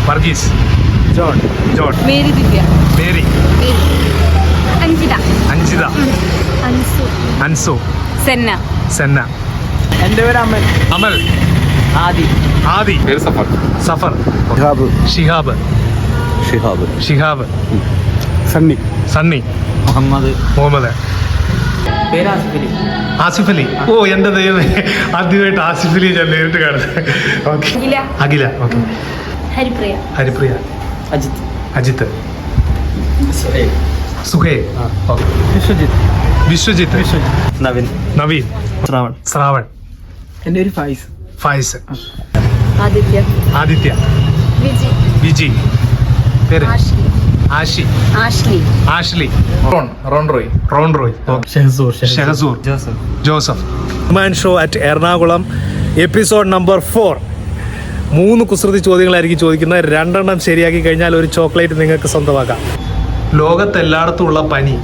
Varghese. John. Mary ദിവ്യ. Mary. Anjitha. Ansu. Senna. എൻ്റെ പേര് അമൽ. ആദി. പേര് സഫർ. ഷിഹാബ്. സണ്ണി. മുഹമ്മദ്. പേര് ആസിഫ് അലി. ഓ എൻ്റെ ദൈവമേ, ആദ്യമായിട്ട് ആസിഫ് അലി ഞാൻ നേരിട്ട് കാണുന്നത്. ഓക്കെ. അഖില. ഓക്കെ. ഹരിപ്രിയ. അജിത്ത്. സുഹേൽ. വിശ്വജിത്ത്. നവീൻ. ശ്രാവൺ. എൻ്റെ പേര് ഫായിസ്. ആദിത്യ. വിജി. പേര് Ashley. Ronroy. Shehzoor. Joseph. Man show at Ernakulam episode number 4. 3 കുസൃതി ചോദ്യങ്ങളായിരിക്കും ചോദിക്കുന്നത്. 2 ശരിയാക്കി കഴിഞ്ഞാൽ ഒരു ചോക്ലേറ്റ് നിങ്ങൾക്ക് സ്വന്തമാക്കാം. ലോകത്തെല്ലായിടത്തുമുള്ള പനി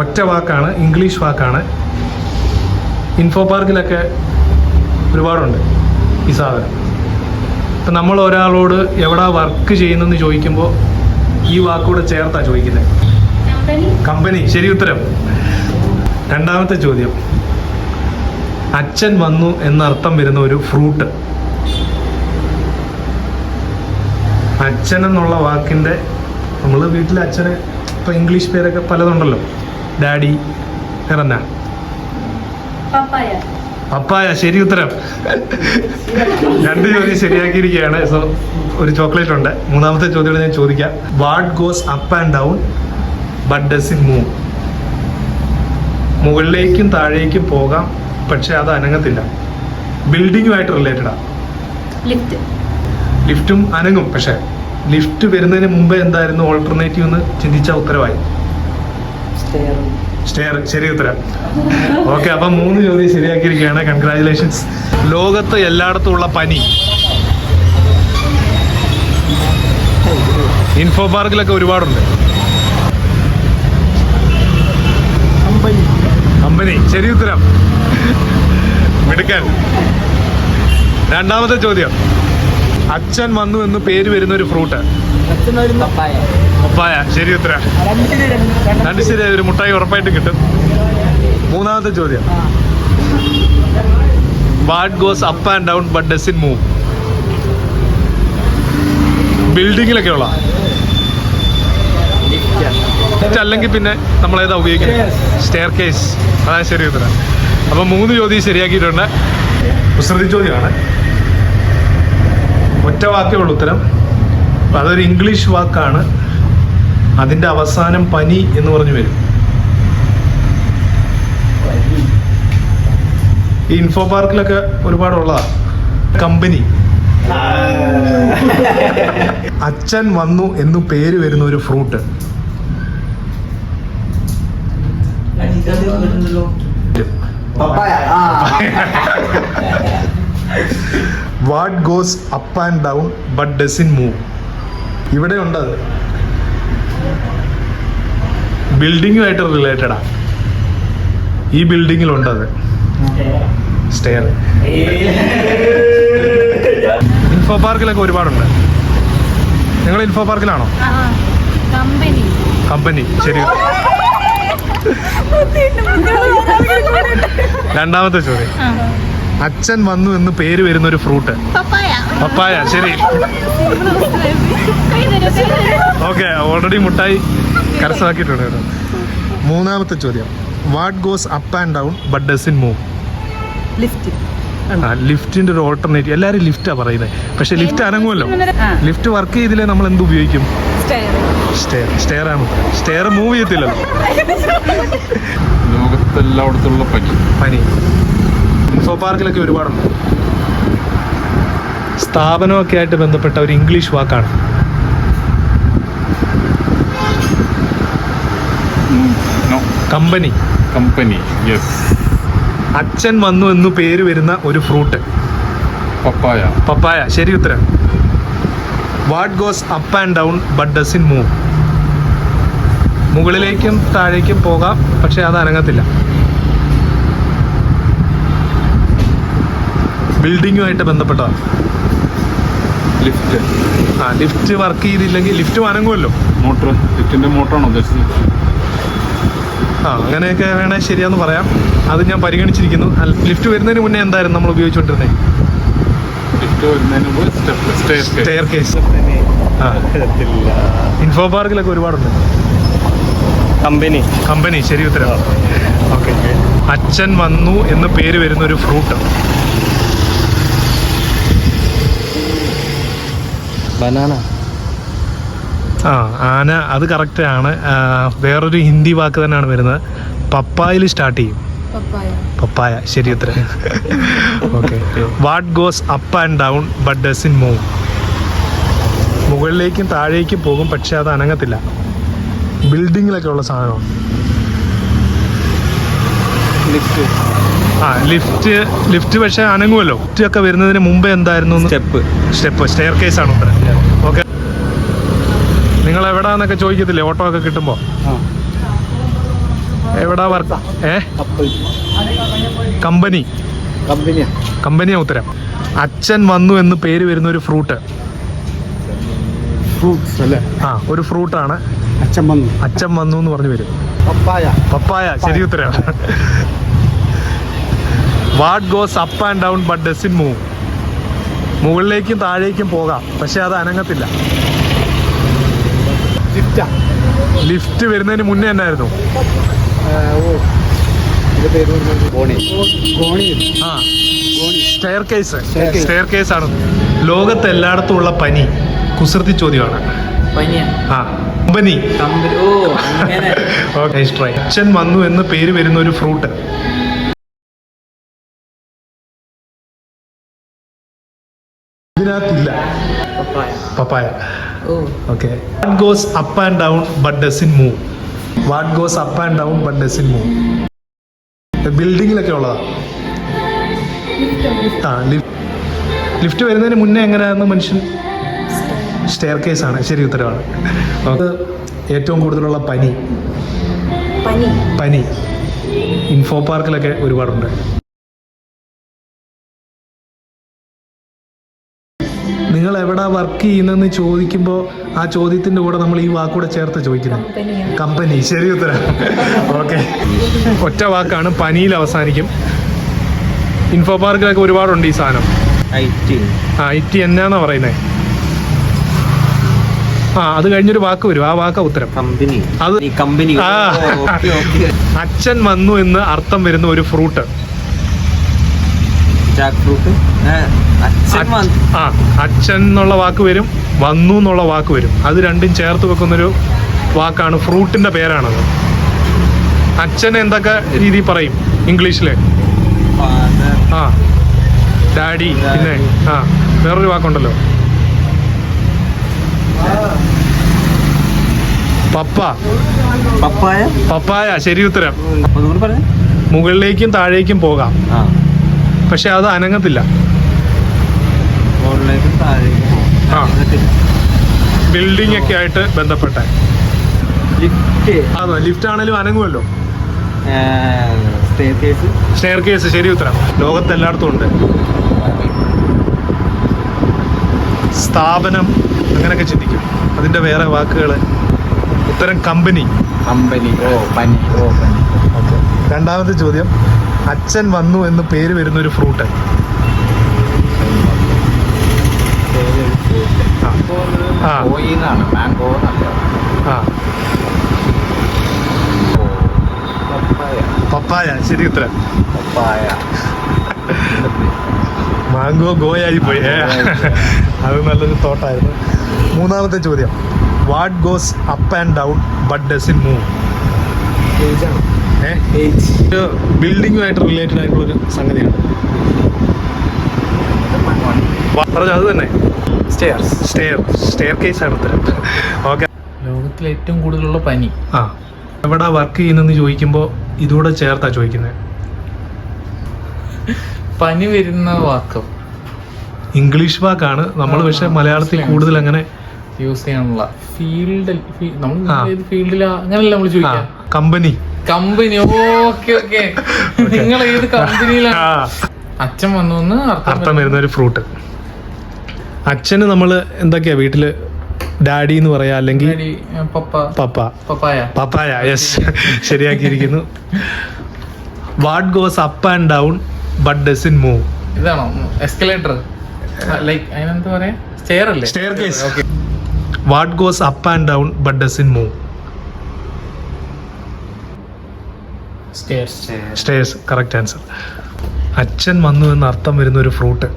ഒറ്റ വാക്കാണ്, ഇംഗ്ലീഷ് വാക്കാണ്. ഇൻഫോ പാർക്കിലൊക്കെ ഒരുപാടുണ്ട് ഈ സാധനം. ഇപ്പം നമ്മൾ ഒരാളോട് എവിടെ വർക്ക് ചെയ്യുന്നെന്ന് ചോദിക്കുമ്പോൾ ഈ വാക്കൂടെ ചേർത്താണ് ചോദിക്കുന്നത്. കമ്പനി. ശരി ഉത്തരം. 2ാമത്തെ ചോദ്യം. അച്ഛൻ വന്നു എന്നർത്ഥം വരുന്ന ഒരു ഫ്രൂട്ട്. അച്ഛൻ എന്നുള്ള വാക്കിൻ്റെ നമ്മൾ വീട്ടിലെ അച്ഛന് ഇപ്പം ഇംഗ്ലീഷ് പേരൊക്കെ പലതുണ്ടല്ലോ. ഡാഡി. വേറെന്നാ? പപ്പായ. ശരി ഉത്തരം. 2 ചോദ്യം ശരിയാക്കിയിരിക്കുകയാണ്. സോ ഒരു ചോക്ലേറ്റ് ഉണ്ട്. 3ാമത്തെ ചോദ്യം ഞാൻ ചോദിക്കാം. What goes up and down but does it move? മുകളിലേക്കും താഴേക്കും പോകാം, പക്ഷെ അത് അനങ്ങത്തില്ല. ബിൽഡിങ്ങുമായിട്ട് റിലേറ്റഡാ. ലിഫ്റ്റും അനങ്ങും, പക്ഷെ ലിഫ്റ്റ് വരുന്നതിന് മുമ്പേ എന്തായിരുന്നു ഓൾട്ടർനേറ്റീവ് എന്ന് ചിന്തിച്ചാൽ ഉത്തരവായി. സ്റ്റെയർ. ശരി ഉത്തരം. ഓക്കെ, അപ്പം 3 ചോദ്യം ശരിയാക്കിയിരിക്കുകയാണ്. കൺഗ്രാജുലേഷൻസ്. ലോകത്ത് എല്ലായിടത്തുമുള്ള പനി. ഇൻഫോ പാർക്കിലൊക്കെ ഒരുപാടുണ്ട്. കമ്പനി. ശരി ഉത്തരം. മിടുക്കൻ. 2ാമത്തെ ചോദ്യം. അച്ഛൻ വന്നു എന്ന് പേര് വരുന്ന ഒരു ഫ്രൂട്ട്. പപ്പായ. ശരി ഉത്തരം. 2 ശരി. ഒരു മുട്ടായി ഉറപ്പായിട്ട് കിട്ടും. 3ാമത്തെ ചോദ്യം. What goes up and down but does it move? ബിൽഡിങ്ങിലൊക്കെ ഉള്ള അല്ലെങ്കിൽ പിന്നെ നമ്മളേതാ ഉപയോഗിക്കുന്നത്? Staircase. അതാണ് ശരി ഉത്തരം. അപ്പം 3 ചോദ്യം ശരിയാക്കിയിട്ടുണ്ട്. കുസൃതി ചോദ്യമാണ്. ഒറ്റ വാക്കേ ഉള്ളൂ ഉത്തരം. അതൊരു ഇംഗ്ലീഷ് വാക്കാണ്. അതിൻ്റെ അവസാനം പനി എന്ന് പറഞ്ഞു വരും. ഈ ഇൻഫോ പാർക്കിലൊക്കെ ഒരുപാടുള്ളതാണ്. കമ്പനി. അച്ഛൻ വന്നു എന്നു പേര് വരുന്ന ഒരു fruit. What goes up and down but does it move? ഇവിടെ ഉണ്ടത്. ബിൽഡിങ്ങുമായിട്ട് റിലേറ്റഡാ. ഈ ബിൽഡിങ്ങിലുണ്ടത്. സ്റ്റെയർ. ഇൻഫോ പാർക്കിലൊക്കെ ഒരുപാടുണ്ട്. നിങ്ങൾ ഇൻഫോ പാർക്കിലാണോ? കമ്പനി. ശരി. 2ാമത്തെ ചോദ്യം. അച്ഛൻ വന്നു എന്ന് പേര് വരുന്ന ഒരു ഫ്രൂട്ട്. പപ്പായ. ശരി. ഓക്കെ, ഓൾറെഡി മുട്ടായി കരസ്ഥമാക്കിയിട്ടുണ്ട്. 3ാമത്തെ ചോദ്യം. What goes up and down but does it move? ലിഫ്റ്റിന്റെ ഒരു ഓൾട്ടർനേറ്റീവ്. എല്ലാവരും ലിഫ്റ്റാ പറയുന്നത്, പക്ഷെ ലിഫ്റ്റ് അനങ്ങുമല്ലോ. ലിഫ്റ്റ് വർക്ക് ചെയ്തില്ലേ നമ്മൾ എന്ത് ഉപയോഗിക്കും? സ്റ്റെയർ ആണ്. Stair move ചെയ്യത്തില്ലല്ലോ. ലോകത്തെല്ലായിടത്തുള്ള പനി. ഇൻഫോ പാർക്കിലൊക്കെ ഒരുപാടുണ്ട്. സ്ഥാപനമൊക്കെ ആയിട്ട് ബന്ധപ്പെട്ട ഒരു ഇംഗ്ലീഷ് വാക്കാണ്. കമ്പനി. യെസ്. അച്ഛൻ വന്നു എന്ന് പേര് വരുന്ന ഒരു ഫ്രൂട്ട്. പപ്പായ. ശരി ഉത്തരം. What goes up and down but does it move? മുകളിലേക്കും താഴേക്കും പോകാം, പക്ഷെ അത് അനങ്ങത്തില്ല. ബിൽഡിങ്ങുമായിട്ട് ബന്ധപ്പെട്ടതാണ്. ലിഫ്റ്റ്. ആ, ലിഫ്റ്റ് വർക്ക് ചെയ്തില്ലെങ്കിൽ ലിഫ്റ്റ് അനങ്ങുമല്ലോ. മോട്ടർ. ലിഫ്റ്റിന്റെ മോട്ടറാണോ ഉദ്ദേശിച്ചത്? ആ, അങ്ങനെയൊക്കെ വേണേൽ ശരിയാന്ന് പറയാം. അത് ഞാൻ പരിഗണിച്ചിരിക്കുന്നു. ലിഫ്റ്റ് വരുന്നതിന് മുന്നേ എന്തായിരുന്നു നമ്മൾ ഉപയോഗിച്ചുകൊണ്ടിരുന്നത്? ലിഫ്റ്റ് വരുന്നതിന് മുമ്പ് സ്റ്റെയർ കേസ്. ആ, ഇൻഫോ പാർക്കിലൊക്കെ ഒരുപാടുണ്ട്. കമ്പനി ശരി ഉത്തരം. ഓക്കെ. അച്ഛൻ വന്നു എന്ന് പേര് വരുന്ന ഒരു ഫ്രൂട്ട്. ബനാന. ആ, ആന. അത് കറക്റ്റ് ആണ്. വേറൊരു ഹിന്ദി വാക്ക് തന്നെയാണ് വരുന്നത്. പപ്പായിൽ സ്റ്റാർട്ട് ചെയ്യും. പപ്പായ ശരി ഉത്തരം. Okay. What goes up and down but doesn't move. മുകളിലേക്കും താഴേക്കും പോകും പക്ഷെ അത് അനങ്ങത്തില്ല. ബിൽഡിങ്ങിലൊക്കെ ഉള്ള സാധനമാണ്. ലിഫ്റ്റ്. ആ, ലിഫ്റ്റ് പക്ഷെ അനങ്ങുമല്ലോ. ലിഫ്റ്റ് ഒക്കെ വരുന്നതിന് മുമ്പേ എന്തായിരുന്നു? സ്റ്റെപ്പ് സ്റ്റെയർ കേസ് ആണ് ഉത്തരം. ഓക്കെ. നിങ്ങൾ എവിടാന്നൊക്കെ ചോദിക്കത്തില്ലേ ഓട്ടോ ഒക്കെ കിട്ടുമ്പോൾ? എവിടാ വർക്ക്? കമ്പനിയാ ഉത്തരം. അച്ഛൻ വന്നു എന്ന് പേര് വരുന്ന ഒരു ഫ്രൂട്ട്. ഫ്രൂട്ട്സ് അല്ലേ? ആ, ഒരു ഫ്രൂട്ടാണ്. അച്ഛൻ വന്നു എന്ന് പറഞ്ഞു വരും. പപ്പായ ശരി ഉത്തരം. What goes up and down but doesn't move. മുകളിലേക്കും താഴേക്കും പോകാം പക്ഷെ അത് അനങ്ങത്തില്ല. ലിഫ്റ്റ് വരുന്നതിന് മുന്നേ എന്നായിരുന്നു? സ്റ്റെയർ കേസ് ആണ്. ലോകത്ത് എല്ലായിടത്തും ഉള്ള പനി കുസൃതി ചോദ്യമാണ്. ആ, കമ്പനി. അച്ഛൻ വന്നു എന്ന് പേര് വരുന്ന ഒരു ഫ്രൂട്ട്. ഇതിനകത്തില്ല. Papaya. Okay. What goes up and down but doesn't move. What goes up and down but doesn't move. ബിൽഡിങ്ങിലൊക്കെ ഉള്ളതാ. ആ, ലിഫ്റ്റ് വരുന്നതിന് മുന്നേ എങ്ങനെയായിരുന്നു മനുഷ്യൻ? സ്റ്റെയർ കേസ് ആണ് ശരി ഉത്തരവാണ്. അത് ഏറ്റവും കൂടുതലുള്ള പനി ഇൻഫോ പാർക്കിലൊക്കെ ഒരുപാടുണ്ട്. നിങ്ങൾ എവിടെ വർക്ക് ചെയ്യുന്നതെന്ന് ചോദിക്കുമ്പോൾ ആ ചോദ്യത്തിൻ്റെ കൂടെ നമ്മൾ ഈ വാക്കൂടെ ചേർത്ത് ചോദിക്കുന്നത്. കമ്പനി ശരി ഉത്തരം. ഓക്കെ. ഒറ്റ വാക്കാണ്, പനിയിൽ അവസാനിക്കും. ഇൻഫോ പാർക്കിലൊക്കെ ഒരുപാടുണ്ട് ഈ സാധനം. IT എന്നാന്നാ പറയുന്നത്? ആ, അത് കഴിഞ്ഞൊരു വാക്ക് വരും. ആ വാക്ക ഉത്തരം. അത് അച്ഛൻ വന്നു എന്ന് അർത്ഥം വരുന്ന ഒരു ഫ്രൂട്ട്. ആ, അച്ഛൻ എന്നുള്ള വാക്ക് വരും, വന്നു എന്നുള്ള വാക്ക് വരും. അത് രണ്ടും ചേർത്ത് വെക്കുന്നൊരു വാക്കാണ്. ഫ്രൂട്ടിന്റെ പേരാണത്. അച്ഛൻ എന്തൊക്കെ രീതി പറയും ഇംഗ്ലീഷില്? ആ, ഡാഡി. പിന്നെ ആ, വേറൊരു വാക്കുണ്ടല്ലോ, പപ്പായ ശരി ഉത്തരം. മുകളിലേക്കും താഴേക്കും പോകാം പക്ഷെ അത് അനങ്ങത്തില്ല. ബിൽഡിംഗ് ഒക്കെ ആയിട്ട് ബന്ധപ്പെട്ട. അതോ ലിഫ്റ്റ് ആണെങ്കിലും അനങ്ങുമല്ലോ. സ്റ്റെയർ കേസ് ശരി ഉത്തരം. ലോകത്ത് എല്ലായിടത്തും ഉണ്ട്. സ്ഥാപനം അങ്ങനെയൊക്കെ ചിന്തിക്കും. അതിന്റെ വേറെ വാക്കുകൾ. ഉത്തരം കമ്പനി. ഓക്കെ. രണ്ടാമത്തെ ചോദ്യം, അച്ഛൻ വന്നു എന്ന് പേര് വരുന്ന ഒരു ഫ്രൂട്ട്. പപ്പായ ശരി ഉത്തരം. മാംഗോ ഗോയായി പോയി. അത് നല്ലൊരു തോട്ടായിരുന്നു. മൂന്നാമത്തെ ചോദ്യം, what goes up and down but doesn't move. ബിൽഡിങ്ങുമായിട്ട് റിലേറ്റഡ് ആയിട്ടുള്ളൊരു സംഗതിയാണ്. പറഞ്ഞു അത് തന്നെ. സ്റ്റെയർ കേസ് ആണ് ഉത്തരം. ഓക്കെ. ലോകത്തിൽ ഏറ്റവും കൂടുതലുള്ള പനി. ആ, എവിടെ വർക്ക് ചെയ്യുന്നെന്ന് ചോദിക്കുമ്പോൾ ഇതൂടെ ചേർത്താ ചോദിക്കുന്നത്. പനി വരുന്ന വാക്ക് ഇംഗ്ലീഷ് വാക്കാണ്. നമ്മൾ പക്ഷെ മലയാളത്തിൽ കൂടുതൽ അങ്ങനെ യൂസ് ചെയ്യാനുള്ള ഫീൽഡിൽ ഫീൽഡിൽ അങ്ങനെയല്ല നമ്മൾ ചോദിക്കാം. കമ്പനി. ഓക്കെ. നിങ്ങൾ ഏത് കമ്പനിയിലാണ്? അച്ഛൻ വന്നു എന്ന് അർത്ഥം വരുന്ന ഒരു ഫ്രൂട്ട്. അച്ഛന് നമ്മൾ എന്തൊക്കെയാ വീട്ടില് ഡാഡി എന്ന് പറയാ, അല്ലെങ്കിൽ പപ്പായ. യെസ്, ശരിയാക്കിയിരിക്കുന്നു. What goes up and down but doesn't move. ഇതാണോ എസ്കലേറ്റർ? ലൈക്ക് അതിനെന്താ പറയാ? സ്റ്റെയർ അല്ലേ? Staircase. What goes up and down but doesn't move. Stairs, correct answer. അച്ഛൻ വന്നു എന്ന് അർത്ഥം വരുന്ന ഒരു ഫ്രൂട്ട്.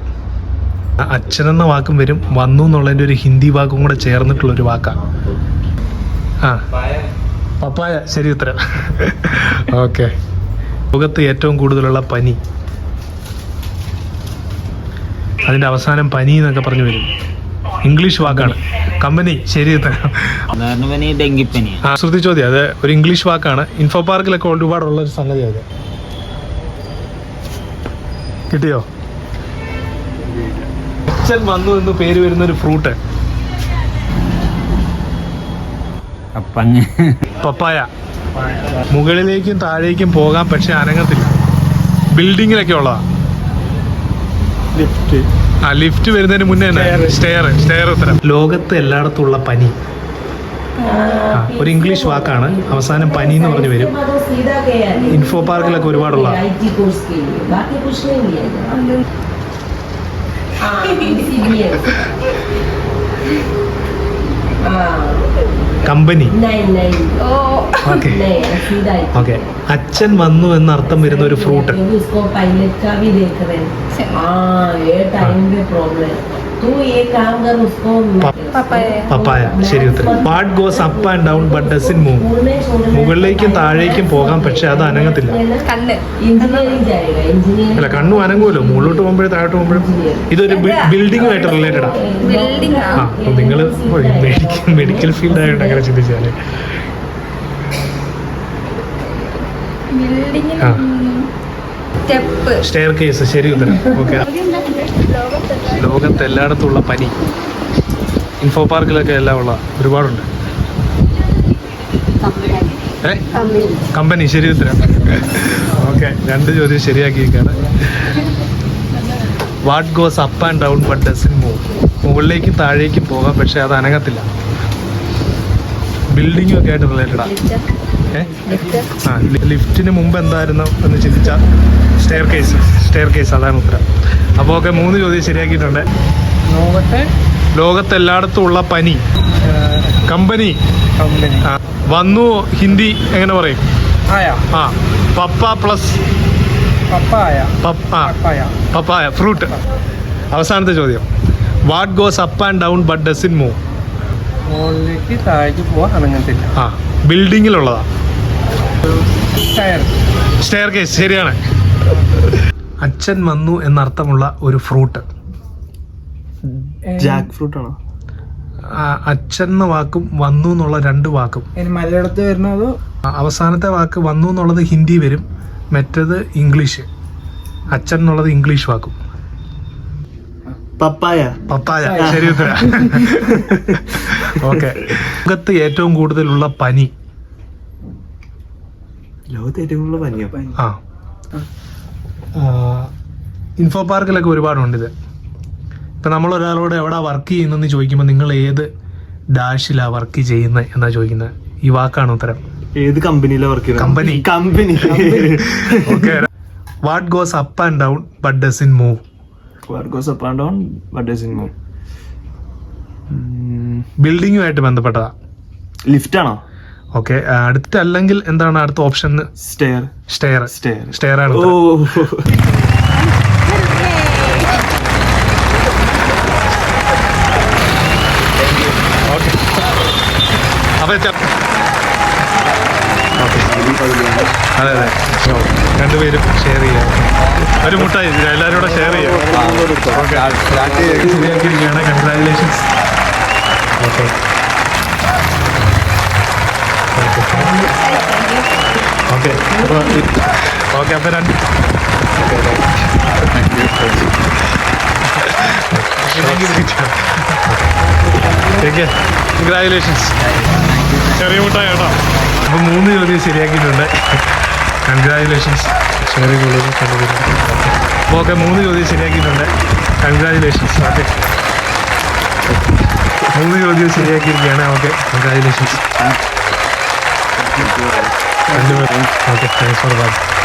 അച്ഛൻ എന്ന വാക്കും വരും, വന്നു എന്നുള്ളതിൻ്റെ ഒരു ഹിന്ദി വാക്കും കൂടെ ചേർന്നിട്ടുള്ള ഒരു വാക്കാണ്. ആ, പപ്പായ. ശരി ഉത്തരം. ഓക്കെ. ലോകത്ത് ഏറ്റവും കൂടുതലുള്ള പനി, അതിൻ്റെ അവസാനം പനി എന്നൊക്കെ പറഞ്ഞു വരും. ഇംഗ്ലീഷ് വാക്കാണ്. കമ്പനി. ശരി ഉത്തരം. ഡെങ്കിപ്പനി. ആ, ശ്രുതി ചോദ്യം. അത് ഒരു ഇംഗ്ലീഷ് വാക്കാണ്. ഇൻഫോ പാർക്കിലൊക്കെ ഒരുപാടുള്ള ഒരു സംഗതി. അത് കിട്ടിയോ? അച്ഛൻ വന്നു എന്ന് പേര് വരുന്ന ഒരു ഫ്രൂട്ട്. പപ്പായ. മുകളിലേക്കും താഴേക്കും പോകാം, പക്ഷെ അനങ്ങത്തില്ല. ബിൽഡിങ്ങിലൊക്കെ ഉള്ളതാ. ലിഫ്റ്റ് വരുന്നതിന് മുന്നേ തന്നെ സ്റ്റെയർ ഉത്തരം. ലോകത്ത് എല്ലായിടത്തും ഉള്ള പനി. ഒരു ഇംഗ്ലീഷ് വാക്കാണ്. അവസാനം പനി എന്ന് പറഞ്ഞു വരും. ഇൻഫോ പാർക്കിലൊക്കെ ഒരുപാടുള്ള കമ്പനി. ഓക്കെ. അച്ഛൻ വന്നു എന്ന് അർത്ഥം വരുന്ന ഒരു ഫ്രൂട്ട്. പപ്പായ. ശരി ഉത്തരം. What goes up and down but doesn't move. മുകളിലേക്കും താഴേക്കും പോകാം, പക്ഷെ അത് അനങ്ങത്തില്ല. അല്ല, കണ്ണും അനങ്ങുമല്ലോ. മുകളിലോട്ട് പോകുമ്പോഴും താഴോട്ട് പോകുമ്പോഴും. ഇതൊരു ബിൽഡിങ്ങുമായിട്ട് റിലേറ്റഡാ. ആ, അപ്പൊ നിങ്ങൾ മെഡിക്കൽ ഫീൽഡ് ആയിട്ട് അങ്ങനെ ചിന്തിച്ചാല്. Stair case. ശരി ഉത്തരം. ഓക്കെ. ലോകത്ത് എല്ലായിടത്തുള്ള പനി. ഇൻഫോ പാർക്കിലൊക്കെ എല്ലാം ഉള്ള ഒരുപാടുണ്ട്. കമ്പനി. ശരി ഉത്തരം. ഓക്കെ. 2 ചോദ്യം ശരിയാക്കിയിരിക്കുകയാണ്. What goes up and down but doesn't move. മുകളിലേക്കും താഴേക്കും പോകാം, പക്ഷെ അത് അനങ്ങത്തില്ല. ബിൽഡിങ്ങും ഒക്കെ ആയിട്ട് റിലേറ്റഡാ. ആ, ലിഫ്റ്റിന് മുമ്പ് എന്തായിരുന്നു എന്ന് ചിന്തിച്ചാൽ സ്റ്റെയർ കേസ്. അതാണ് ഉത്തരം. അപ്പോൾ ഒക്കെ 3 ചോദ്യം ശരിയാക്കിയിട്ടുണ്ട്. ലോകത്ത് എല്ലായിടത്തും ഉള്ള പനി. കമ്പനി. വന്നു ഹിന്ദി എങ്ങനെ പറയും? ആ, പപ്പ പ്ലസ് പപ്പായ. ഫ്രൂട്ട്. അവസാനത്തെ ചോദ്യം. What goes up and down but doesn't move. മുകളിലേക്ക് താഴേക്ക് പോവാൻ അനങ്ങത്തില്ല. ആ, ബിൽഡിങ്ങിലുള്ളതാ. Stair case. ശരിയാണ്. അച്ഛൻ വന്നു എന്നർത്ഥമുള്ള ഒരു ഫ്രൂട്ട്. ജാക്ക് ഫ്രൂട്ട് ആണോ? അച്ഛൻ എന്ന വാക്കും വന്നു എന്നുള്ള 2 വാക്കും. മലയാളത്തിൽ വരുന്നതോ? അവസാനത്തെ വാക്ക് വന്നു എന്നുള്ളത് ഹിന്ദി വരും, മറ്റേത് ഇംഗ്ലീഷ്. അച്ഛൻ എന്നുള്ളത് ഇംഗ്ലീഷ് വാക്കും. പപ്പായ. ശരി ഉത്തരം. ഓക്കെ. ലോകത്ത് ഏറ്റവും കൂടുതലുള്ള പനി. ലോകത്ത് ഏറ്റവും കൂടുതൽ പനിയോ? ആ, ഇൻഫോ പാർക്കിലൊക്കെ ഒരുപാടുണ്ട് ഇത്. ഇപ്പം നമ്മൾ ഒരാളോട് എവിടെ വർക്ക് ചെയ്യുന്നതെന്ന് ചോദിക്കുമ്പോൾ നിങ്ങൾ ഏത് ഡാഷിലാണ് വർക്ക് ചെയ്യുന്നത് എന്നാ ചോദിക്കുന്നത്. ഈ വാക്കാണ് ഉത്തരം. ഏത് കമ്പനിയിലാണ് വർക്ക് ചെയ്യുന്നത്? Company. Okay. What goes up and down but doesn't move. What goes up and down but doesn't move. ബിൽഡിങ്ങുമായിട്ട് ബന്ധപ്പെട്ടതാ. ലിഫ്റ്റ് ആണോ? ഓക്കെ. അടുത്തല്ലെങ്കിൽ എന്താണ് അടുത്ത ഓപ്ഷൻ? സ്റ്റെയർ ആണ്. അതെ, 2 പേരും ഷെയർ ചെയ്യാം. ഒരു മുട്ടായി എല്ലാവരും കൂടെ ഷെയർ ചെയ്യാം. ശരിയാക്കിയിരിക്കുകയാണ്. കൺഗ്രാജുലേഷൻസ്. ഓക്കെ. ഓക്കെ. അപ്പോൾ 2 കൺഗ്രാജുലേഷൻസ്. ചെറിയ മുട്ടായി കേട്ടോ. അപ്പോൾ 3 ചോദ്യം ശരിയാക്കിയിട്ടുണ്ട്. കൺഗ്രാജുലേഷൻസ്. ഷെയറിംഗ് കൂടുതൽ കണ്ടുപിടിക്കും. ഓക്കെ 3 ചോദ്യം ശരിയാക്കിയിട്ടുണ്ട്. കൺഗ്രാജുലേഷൻസ്. ഓക്കെ 3 ചോദ്യം ശരിയാക്കിയിരിക്കുകയാണ്. Okay congratulations. Okay thanks for watching.